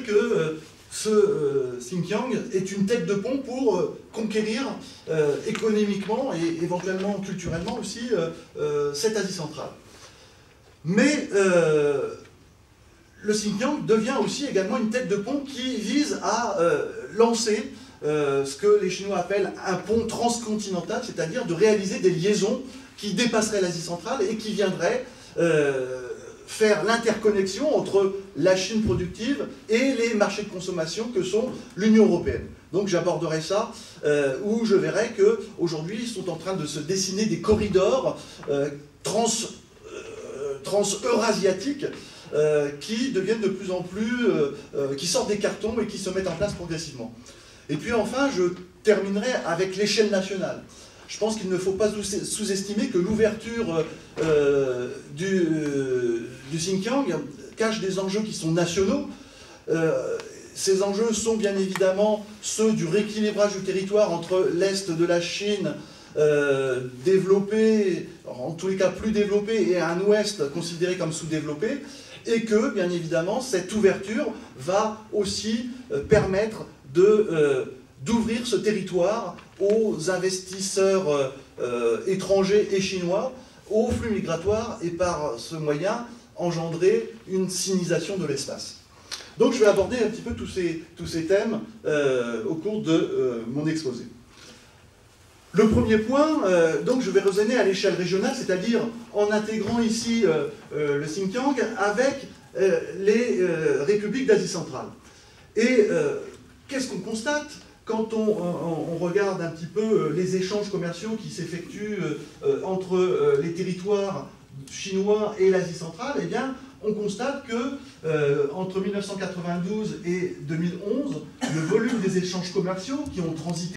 que ce Xinjiang est une tête de pont pour conquérir économiquement et éventuellement culturellement aussi cette Asie centrale. Mais le Xinjiang devient aussi également une tête de pont qui vise à lancer ce que les Chinois appellent un pont transcontinental, c'est-à-dire de réaliser des liaisons qui dépasseraient l'Asie centrale et qui viendraient faire l'interconnexion entre la Chine productive et les marchés de consommation que sont l'Union européenne. Donc j'aborderai ça, où je verrai qu'aujourd'hui, ils sont en train de se dessiner des corridors trans-eurasiatiques qui deviennent de plus en plus, qui sortent des cartons et qui se mettent en place progressivement. Et puis enfin, je terminerai avec l'échelle nationale. Je pense qu'il ne faut pas sous-estimer que l'ouverture du Xinjiang cache des enjeux qui sont nationaux. Ces enjeux sont bien évidemment ceux du rééquilibrage du territoire entre l'Est de la Chine, développé, en tous les cas plus développé, et un Ouest considéré comme sous-développé, et que, bien évidemment, cette ouverture va aussi permettre d'ouvrir ce territoire aux investisseurs étrangers et chinois, aux flux migratoires, et par ce moyen engendrer une sinisation de l'espace. Donc je vais aborder un petit peu tous ces thèmes au cours de mon exposé. Le premier point, donc je vais raisonner à l'échelle régionale, c'est-à-dire en intégrant ici le Xinjiang avec les républiques d'Asie centrale. Et qu'est-ce qu'on constate quand on regarde un petit peu les échanges commerciaux qui s'effectuent entre les territoires chinois et l'Asie centrale? Eh bien, on constate que entre 1992 et 2011, le volume des échanges commerciaux qui ont transité